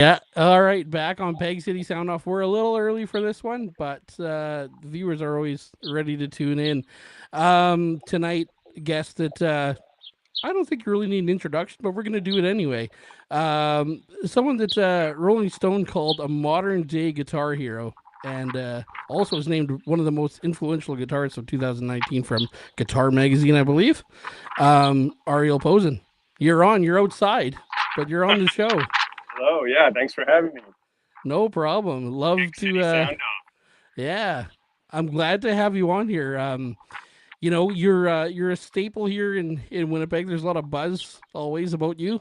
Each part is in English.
Yeah, all right, back on Peg City Sound Off. We're a little early for this one, but viewers are always ready to tune in. Tonight, guest that I don't think you really need an introduction, but we're going to do it anyway. Someone that Rolling Stone called a modern day guitar hero, and also is named one of the most influential guitarists of 2019 from Guitar Magazine, I believe. Ariel Posen. You're on, you're outside, but you're on the show. Hello, yeah, thanks for having me. No problem. Love Big to City Soundoff. yeah. I'm glad to have you on here. You're a staple here in Winnipeg. There's a lot of buzz always about you.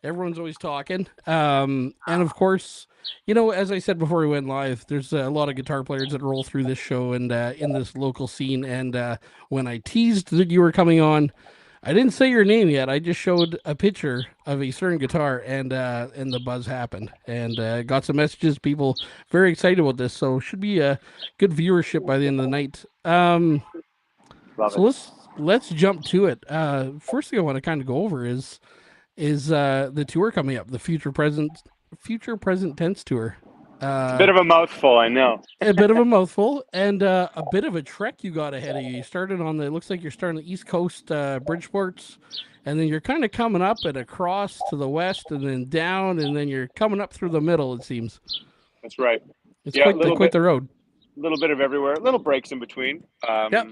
Everyone's always talking. And of course, as I said before we went live, there's a lot of guitar players that roll through this show and in this local scene. And when I teased that you were coming on, I didn't say your name yet. I just showed a picture of a certain guitar, and the buzz happened, and got some messages. People very excited about this, so should be a good viewership by the end of the night. Love So it. let's jump to it. First thing I want to kind of go over is the tour coming up, the future present tense tour. It's a Uh, bit of a mouthful, I know. a bit of a mouthful and a bit of a trek you got ahead of you. You started on the, it looks like you're starting the East Coast, Bridgeports, and then you're kind of coming up and across to the west and then down, and then you're coming up through the middle, it seems. That's right. It's Yeah, quite the road. little bit of everywhere, little breaks in between. Yep.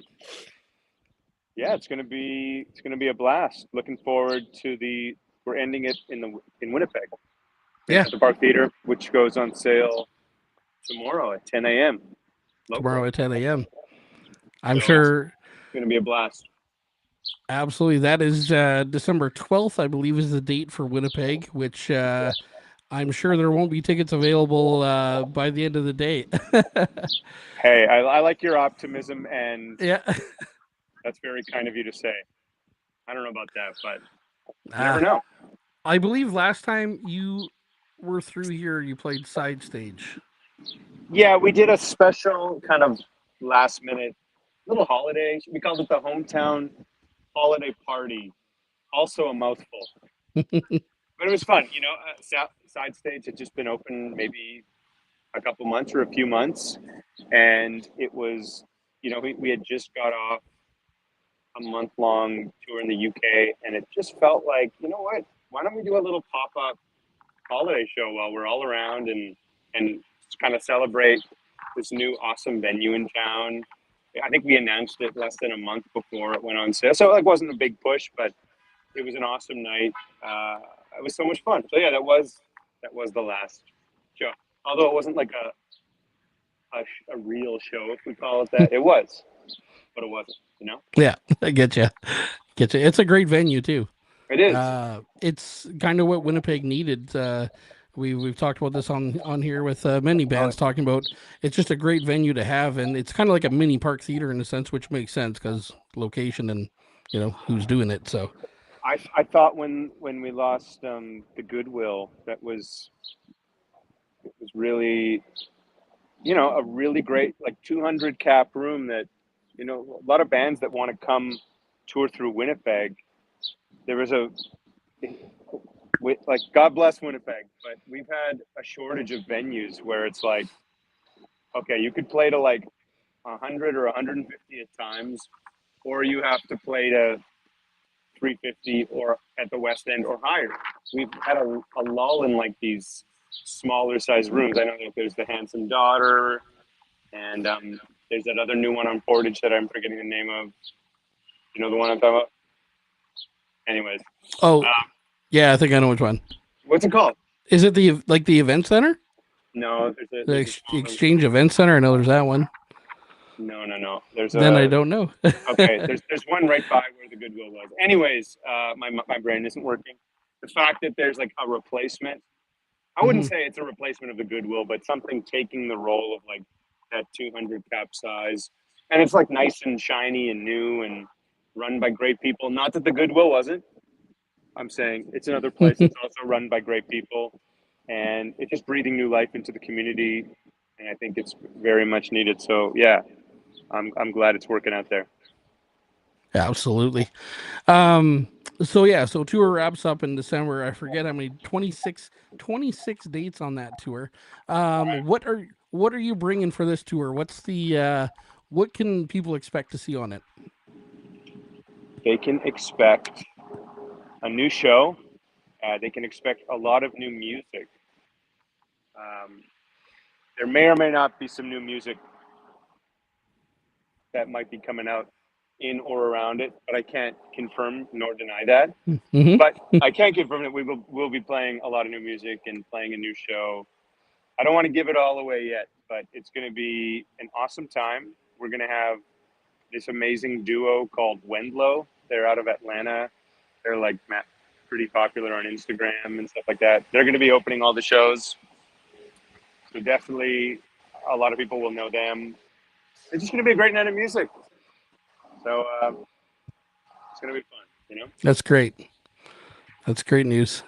Yeah, it's gonna be a blast. Looking forward to the. We're ending it in Winnipeg, in Yeah. at the Park Theater, which goes on sale tomorrow at 10 a.m. Tomorrow local. at 10 a.m. I'm So it's sure. gonna be a blast. Absolutely. That is December 12th, I believe, is the date for Winnipeg, which I'm sure there won't be tickets available by the end of the day. Hey, I like your optimism, and Yeah. that's very kind of you to say. I don't know about that, but you Uh, never know. I believe last time you were through here, you played side stage. Yeah, we did a special kind of last minute little holiday. We called it the hometown holiday party. Also a mouthful, but it was fun. Side stage had just been open maybe a couple months or a few months, and it was, we had just got off a month long tour in the UK, and it just felt like, you know what? Why don't we do a little pop up holiday show while we're all around and just kind of celebrate this new awesome venue in town. I think we announced it less than a month before it went on sale, so it wasn't a big push, but it was an awesome night. It was so much fun. So yeah, that was the last show. Although it wasn't like a real show, if we call it that. It was, but it wasn't. Yeah, I get you. Get you. It's a great venue too. It is. It's kind of what Winnipeg needed. We've talked about this on here with many Oh, bands talking about it's just a great venue to have, and it's kind of like a mini park theater in a sense, which makes sense because location and who's doing it. So I thought when we lost the Goodwill, that was really, a really great, like, 200 cap room that, a lot of bands that want to come tour through Winnipeg. There was like, God bless Winnipeg, but we've had a shortage of venues where it's like, okay, you could play to like 100 or 150 at times, or you have to play to 350 or at the West End or higher. We've had a lull in like these smaller size rooms. I know that there's the Handsome Daughter, and there's that other new one on Portage that I'm forgetting the name of. You know the one I'm talking about? Anyways, oh um, yeah, I think I know which one. what's it called? Is it the event center, No, the there's a smaller. exchange event center? I know there's that one. No, no, no. There's Then I a don't know. okay. There's one right by where the Goodwill was. Anyways, my brain isn't working. The fact that there's like a replacement, I wouldn't Hmm. say it's a replacement of the Goodwill, but something taking the role of like that 200 cap size, and it's like nice and shiny and new and run by great people. Not that the Goodwill wasn't. I'm saying it's another place that's also run by great people, and it's just breathing new life into the community, and I think it's very much needed. So yeah, I'm glad it's working out there. Absolutely. Um, So yeah, so tour wraps up in December. I forget how many 26 dates on that tour. What are you bringing for this tour? What can people expect to see on it? They can expect a new show. They can expect a lot of new music. Um, there may or may not be some new music that might be coming out in or around it, but I can't confirm nor deny that. Hmm. But I can confirm that we will be playing a lot of new music and playing a new show. I don't want to give it all away yet, but it's going to be an awesome time. We're going to have this amazing duo called Wendlow. They're out of Atlanta. They're like pretty popular on Instagram and stuff like that. They're going to be opening all the shows, so definitely a lot of people will know them. It's just going to be a great night of music. So it's going to be fun, you know? That's great. That's great news.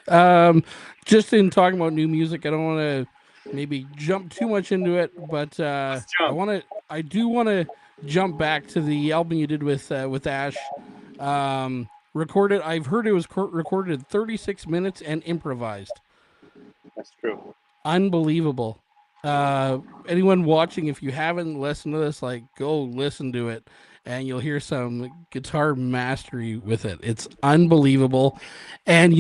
Just in talking about new music, I don't want to maybe jump too much into it, but Let's jump. I do want to jump back to the album you did with Ash. Recorded. I've heard it was recorded in 36 minutes and improvised. That's true. Unbelievable. Anyone watching, if you haven't listened to this, like go listen to it, and you'll hear some guitar mastery with it. It's unbelievable, and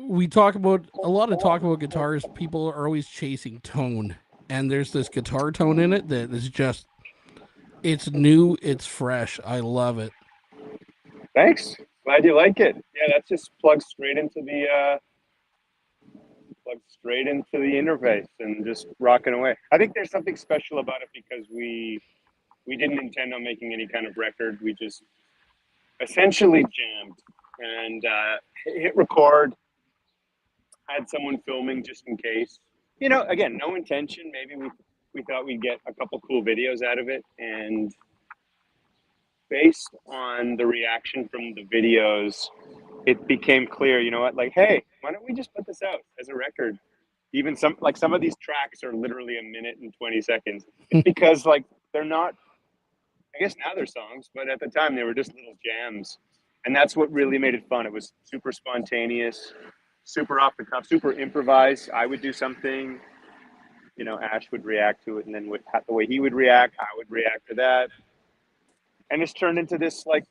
we talk about a lot of talk about guitars. People are always chasing tone, and there's this guitar tone in it that is just it's new, it's fresh. I love it. Thanks. Glad you like it. Yeah, that's just plugged straight into the interface and just rocking away. I think there's something special about it because we didn't intend on making any kind of record. We just essentially jammed and hit record, had someone filming just in case. Again, no intention. Maybe we thought we'd get a couple cool videos out of it, and based on the reaction from the videos, it became clear. You know what? Like, hey, why don't we just put this out as a record? Even some of these tracks are literally a minute and 20 seconds. It's because like they're not. I guess now they're songs, but at the time they were just little jams, and that's what really made it fun. It was super spontaneous, super off the cuff, super improvised. I would do something, Ash would react to it, and then the way he would react, I would react to that, and it's turned into this like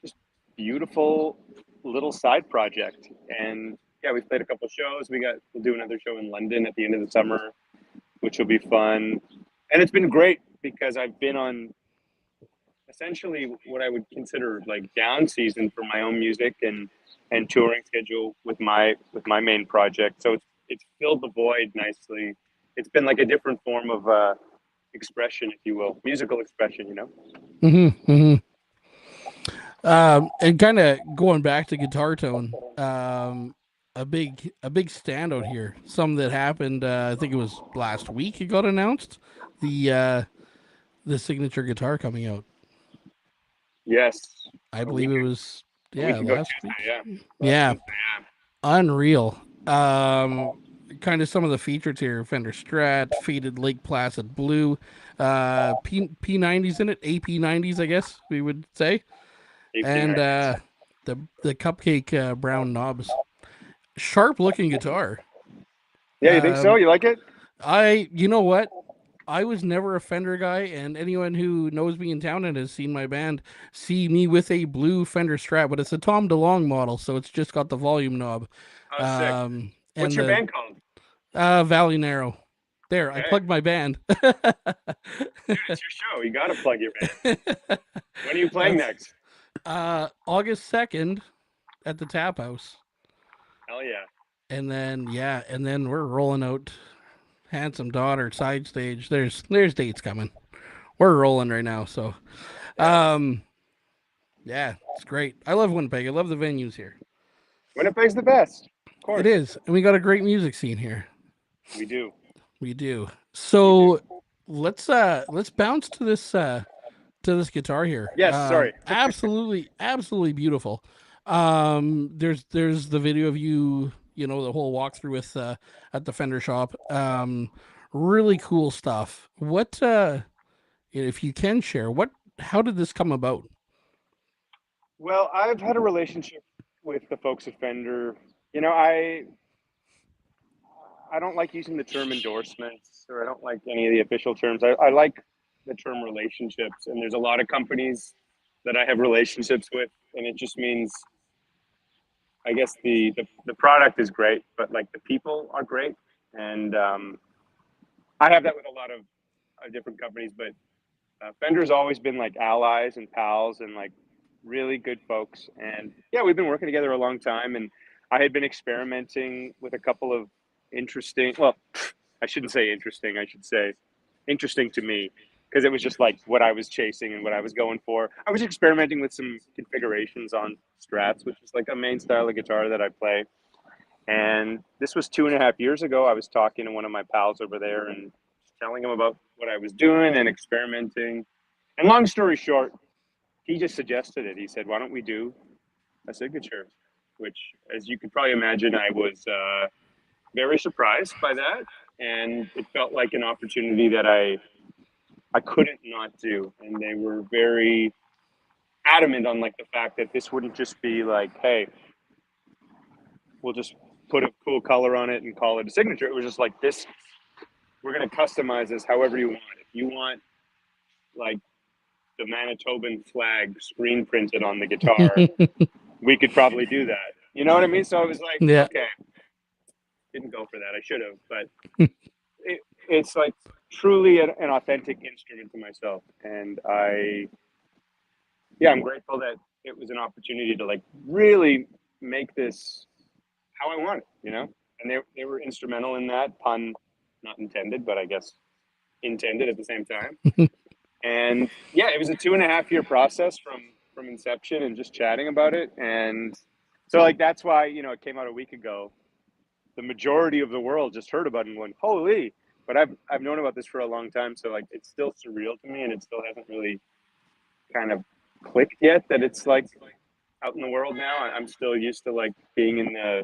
just beautiful little side project. And yeah, we played a couple shows. We'll do another show in London at the end of the summer, which will be fun. And it's been great because I've been on essentially what I would consider like down season for my own music and touring schedule with my main project. So it's filled the void nicely. It's been like a different form of expression, if you will, musical expression. Hmm. Hmm. And kind of going back to guitar tone, a big standout here. Some that happened. I think it was last week. It got announced. The uh, the signature guitar coming out. Yes, I a believe week it was a yeah week ago last Tuesday, week. yeah, last Yeah, Tuesday. unreal. Kind of some of the features here: Fender Strat, faded Lake Placid blue, P90s in it, AP90s, I guess we would say, and 1890s. the cupcake brown knobs. Sharp looking guitar. Yeah, you think so? Um, You like it? you know what? I was never a Fender guy, and anyone who knows me in town and has seen my band see me with a blue Fender Strat, but it's a Tom DeLonge model, so it's just got the volume knob, Oh, sick. What's and your the band called? Valley Narrow. There, I Okay, plugged my band. dude, it's your show. You got to plug your band. When are you playing That's next? August 2nd at the Tap House, Hell yeah. and then yeah, and then we're rolling out Handsome Daughter side stage. There's dates coming. We're rolling right now, so Yeah. um yeah, it's great. I love Winnipeg. I love the venues here. Winnipeg's the best. Of It course. is, and we got a great music scene here. We do. We do. We do. So let's bounce to this guitar here. Yes, sorry. Absolutely beautiful. There's the video of you, the whole walkthrough with at the Fender shop. Really cool stuff. If you can share, how did this come about? Well, I've had a relationship with the folks at Fender. You know, I don't like using the term endorsements, or I don't like any of the official terms. I like the term relationships, and there's a lot of companies that I have relationships with, and it just means, I guess, the product is great, but like the people are great, and I have that with a lot of different companies. But Fender's always been like allies and pals and like really good folks. And yeah, we've been working together a long time. And I had been experimenting with a couple of interesting, well, I shouldn't say interesting, I should say interesting to me, because it was just like what I was chasing and what I was going for. I was experimenting with some configurations on Strats, which is like a main style of guitar that I play. And this was 2.5 years ago. I was talking to one of my pals over there and telling him about what I was doing and experimenting. And long story short, he just suggested it. He said, "Why don't we do a signature?" Which, as you could probably imagine, I was very surprised by that, and it felt like an opportunity that I couldn't not do. And they were very adamant on like the fact that this wouldn't just be like, "Hey, we'll just put a cool color on it and call it a signature." It was just like this. We're going to customize this however you want. If you want like the Manitoban flag screen printed on the guitar, we could probably do that. You know what I mean? So I was like, Yeah. okay, didn't go for that. I should have, but it's like truly an authentic instrument to myself, and I'm grateful that it was an opportunity to like really make this how I want it. You know, and they were instrumental in that, pun not intended, but I guess intended at the same time. And yeah, it was a 2.5 year process from inception and just chatting about it. And so like that's why, it came out a week ago. The majority of the world just heard about it and went, "Holy!" But I've known about this for a long time, so like it's still surreal to me, and it still hasn't really kind of clicked yet that it's like out in the world now. I'm still used to like being in the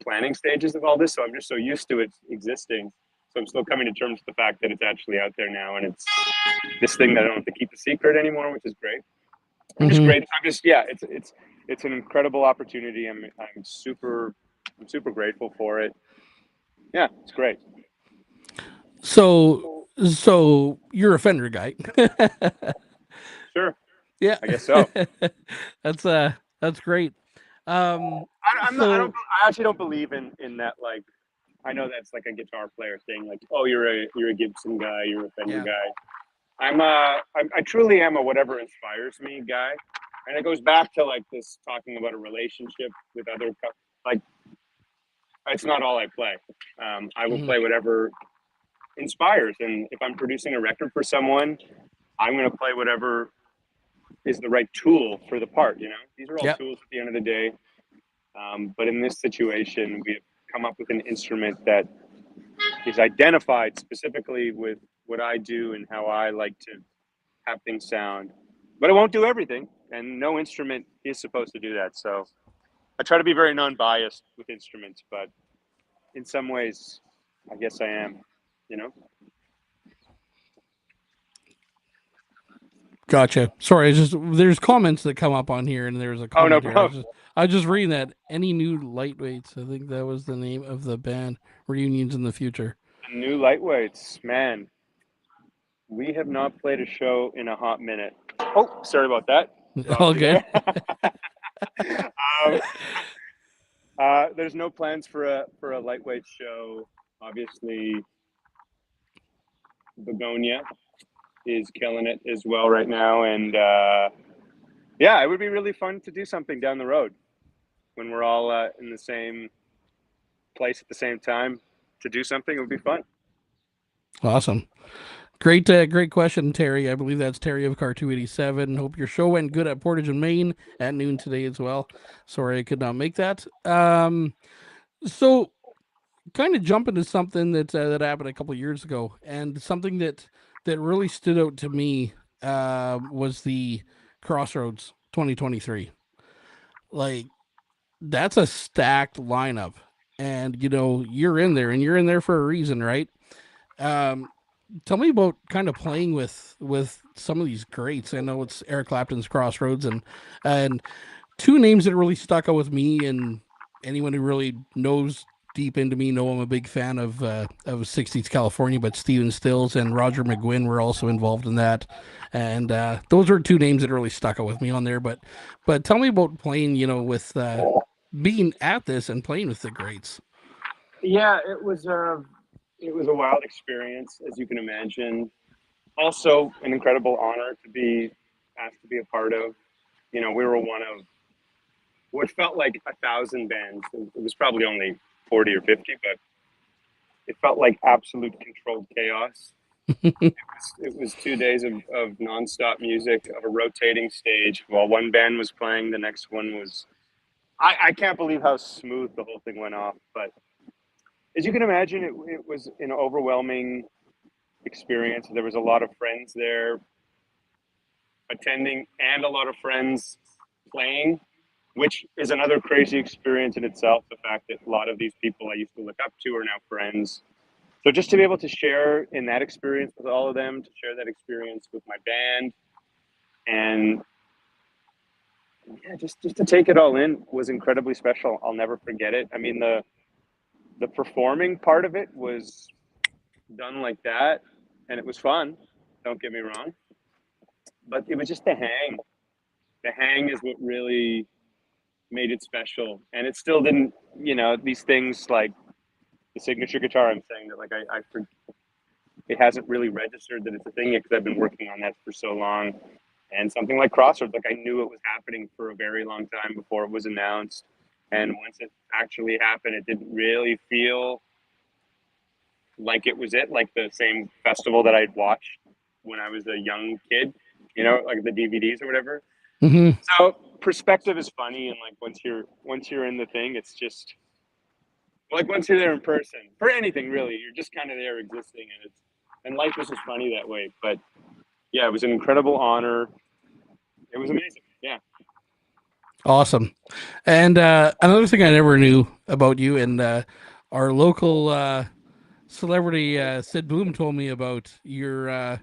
planning stages of all this, so I'm just so used to it existing. So I'm still coming to terms with the fact that it's actually out there now, and it's this thing that I don't have to keep a secret anymore, which is great. I'm just Mm-hmm. great. I'm just yeah. It's an incredible opportunity. I'm super grateful for it. Yeah, it's great. So, so you're a Fender guy. Sure, Yeah. I guess so. that's that's great. Um I'm not. I don't. so I actually don't believe in that. Like, I know that's like a guitar player thing. Like, oh, you're a Gibson guy. You're a Fender yeah. guy. I truly am a whatever inspires me guy, and it goes back to like this talking about a relationship with other like it's not all I play. I will Hmm. play whatever inspires, and if I'm producing a record for someone, I'm going to play whatever is the right tool for the part. These are all Yeah. tools at the end of the day. But in this situation, we've come up with an instrument that is identified specifically with what I do and how I like to have things sound. But it won't do everything, and no instrument is supposed to do that. So I try to be very non-biased with instruments, but in some ways, I guess I am. You know? Gotcha. Sorry, it's just there's comments that come up on here, and there's a Oh no, comment here. bro. I was just reading that. Any new lightweights? I think that was the name of the band. Reunions in the future. New lightweights, man. We have not played a show in a hot minute. Oh, sorry about that. All Lost you good. there. um, there's no plans for a lightweight show. Obviously, Begonia is killing it as well right now, and yeah, it would be really fun to do something down the road when we're all in the same place at the same time. To do something, it would be fun. Awesome. Great question, Terry. I believe that's Terry of Car 287. Hope your show went good at Portage and Maine at noon today as well. Sorry I could not make that. So kind of jump into something that happened a couple years ago, and something that really stood out to me was the Crossroads 2023. Like that's a stacked lineup, and you're in there, and you're in there for a reason, right? Um, tell me about kind of playing with some of these greats. I know it's Eric Clapton's Crossroads, and two names that really stuck out with me, and anyone who really knows deep into me know I'm a big fan of '60s California. But Stephen Stills and Roger McGuinn were also involved in that, and those are two names that really stuck out with me on there. But tell me about playing, with being at this and playing with the greats. Yeah, it was a wild experience, as you can imagine. Also, an incredible honor to be asked to be a part of. You know, we were one of what felt like 1,000 bands. It was probably only 40 or 50, but it felt like absolute controlled chaos. It was 2 days of nonstop music, of a rotating stage. While one band was playing, the next one was. I can't believe how smooth the whole thing went off. But as you can imagine, it was an overwhelming experience. There was a lot of friends there attending and a lot of friends playing, which is another crazy experience in itself. The fact that a lot of these people I used to look up to are now friends. So just to be able to share in that experience with all of them, to share that experience with my band, and yeah, just to take it all in was incredibly special. I'll never forget it. I mean, the performing part of it was done like that, and it was fun. Don't get me wrong, but it was just the hang. The hang is what really made it special, and it still didn't. You know, these things like the signature guitar. I'm saying that like it hasn't really registered that it's a thing yet because I've been working on that for so long. And something like Crossroads, like I knew it was happening for a very long time before it was announced. And once it actually happened, it didn't really feel like it was it, like the same festival that I'd watched when I was a young kid, you know, like the DVDs or whatever. Hmm. So perspective is funny, and like once you're in the thing, it's just like once you're there in person for anything really, you're just kind of there existing, and life is just funny that way. But yeah, it was an incredible honor. It was amazing. Yeah. Awesome. And another thing I never knew about you, and our local celebrity Sid Bloom told me about your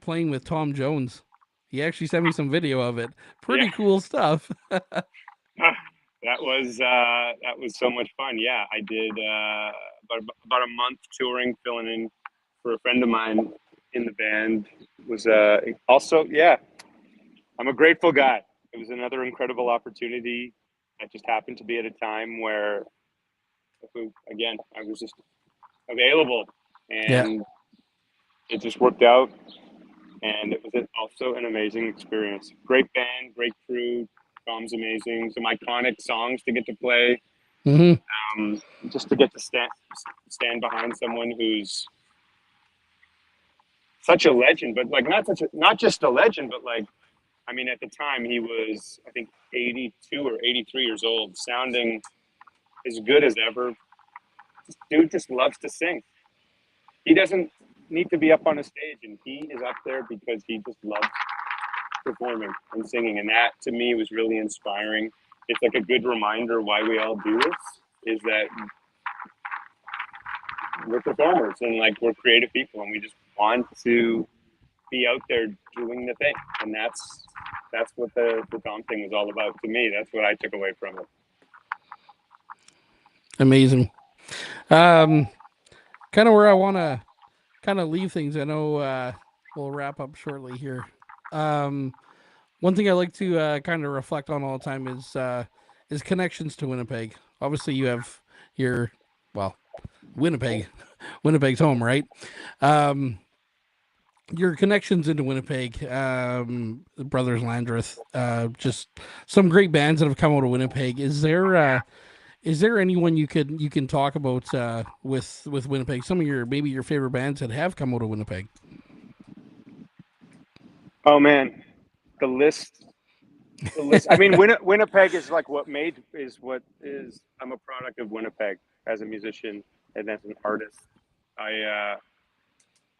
playing with Tom Jones. He actually sent me some video of it. Yeah. Pretty cool stuff. That was so much fun. Yeah, I did about a month touring, filling in for a friend of mine in the band. Was also yeah. I'm a grateful guy. It was another incredible opportunity that just happened to be at a time where, again, I was just available, Yeah. and it just worked out. And it was also an amazing experience. Great band, great crew. Tom's amazing. Some iconic songs to get to play. Hmm. Just to get to stand behind someone who's such a legend, but like not just a legend, but like I mean, at the time he was I think 82 or 83 years old, sounding as good as ever. This dude just loves to sing. He doesn't need to be up on a stage, and he is up there because he just loves performing and singing, and that to me was really inspiring. It's like a good reminder why we all do this is that we're performers and like we're creative people and we just want to be out there doing the thing, and that's what the Tom thing was all about to me. That's what I took away from it. Amazing. Um, Kind of where I want to kind of leave things. I know we'll wrap up shortly here. Um, One thing I like to kind of reflect on all the time is connections to Winnipeg. Obviously, you have your well, Winnipeg, Winnipeg's home, right? Um, your connections into Winnipeg, the Brothers Landreth, just some great bands that have come out of Winnipeg. Is there anyone you can talk about with Winnipeg? Some of your maybe your favorite bands that have come out of Winnipeg. Oh man, the list, the list. I mean, Winnipeg is like what made is what is. I'm a product of Winnipeg as a musician and as an artist. I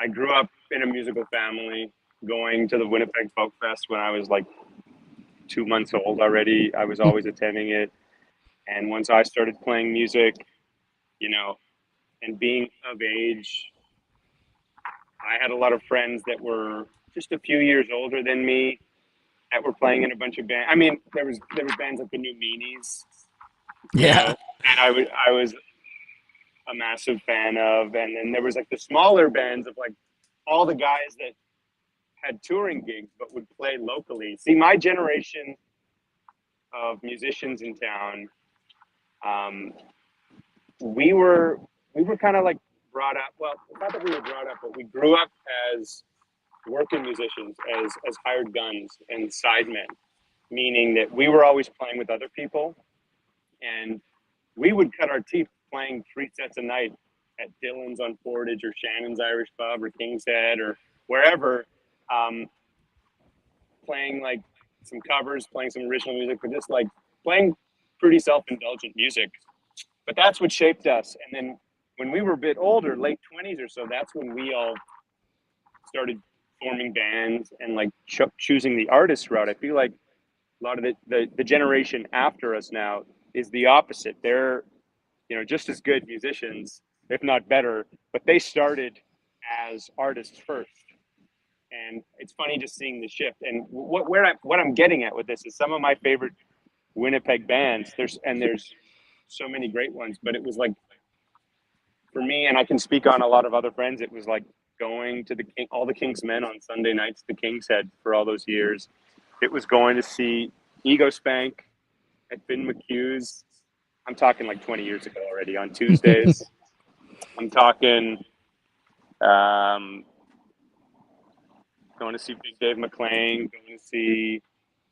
I grew up in a musical family, going to the Winnipeg Folk Fest when I was like 2 months old already. I was always attending it, and once I started playing music, you know, and being of age, I had a lot of friends that were just a few years older than me that were playing in a bunch of bands. I mean, there was bands like the New Meanies, Yeah. and I was a massive fan of. And then there was like the smaller bands of like all the guys that had touring gigs but would play locally. See, my generation of musicians in town, um, we were we were kind of like brought up. Well, not that we were brought up, but we grew up as working musicians, as hired guns and sidemen, meaning that we were always playing with other people, and we would cut our teeth playing 3 sets a night at Dylan's on Portage or Shannon's Irish Pub or King's Head or wherever, um, playing like some covers, playing some original music, but just like playing pretty self-indulgent music. But that's what shaped us. And then when we were a bit older, late 20s or so, that's when we all started forming bands and like choosing the artist route. I feel like a lot of the generation after us now is the opposite. They're, just as good musicians, if not better, but they started as artists first. And it's funny just seeing the shift. And what I'm getting at with this is some of my favorite Winnipeg bands. There's so many great ones, but it was like for me, and I can speak on a lot of other friends. It was like going to all the King's Men on Sunday nights to King's Head for all those years. It was going to see Ego Spank at Vin McHugh's. I'm talking like 20 years ago already on Tuesdays. I'm talking going to see Big Dave McClain, going to see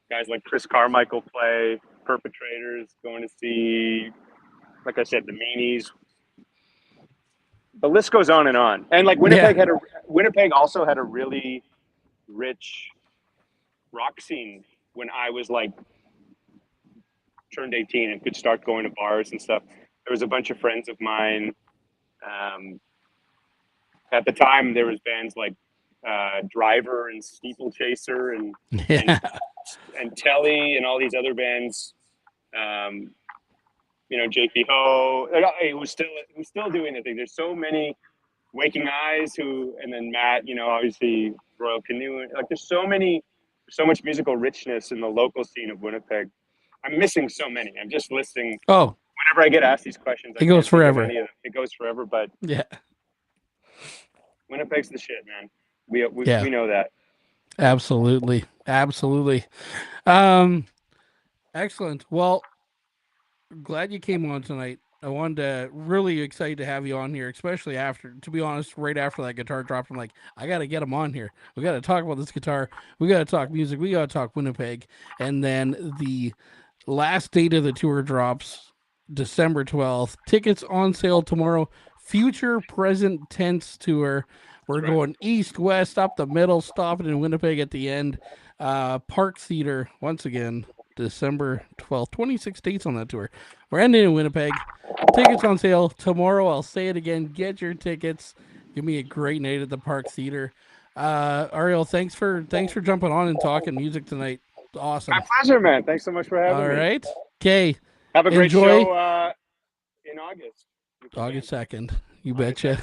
guys like Chris Carmichael play, Perpetrators, going to see, like I said, the Meanies. The list goes on and on. And like Winnipeg also had a really rich rock scene when I was like turned 18 and could start going to bars and stuff. There was a bunch of friends of mine. At the time, there was bands like Driver and Steeplechaser Yeah. and Telly and all these other bands. JP Ho. It was still doing the thing. There's so many Waking Eyes and then Matt. Obviously Royal Canoe. Like there's so much musical richness in the local scene of Winnipeg. I'm missing so many. I'm just listing. Oh, Whenever I get asked these questions, I it goes can't think of forever. any of them. It goes forever, but Yeah. Winnipeg's the shit, man. We Yeah. know that. Absolutely. Absolutely. Um, excellent. Well, glad you came on tonight. I wanted to really excited to have you on here, especially after, to be honest, right after that guitar dropped. I'm like, I got to get him on here. We got to talk about this guitar. We got to talk music. We got to talk Winnipeg. And then the last date of the tour drops December 12th. Tickets on sale tomorrow. Future Present Tense tour. We're going east, west, up the middle, stopping in Winnipeg at the end. Park Theater, once again, December 12th. 26 dates on that tour. We're ending in Winnipeg. Tickets on sale tomorrow. I'll say it again. Get your tickets. Give me a great night at the Park Theater. Ariel, thanks for jumping on and talking music tonight. Awesome. My pleasure, man. Thanks so much for having me. All right. Okay. Have a great Enjoy. show in August. August 2nd. You betcha.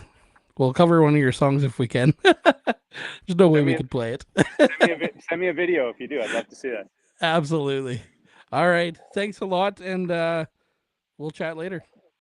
We'll cover one of your songs if we can. There's no way we could play it. Send me a video if you do. I'd love to see that. Absolutely. All right. Thanks a lot, and we'll chat later.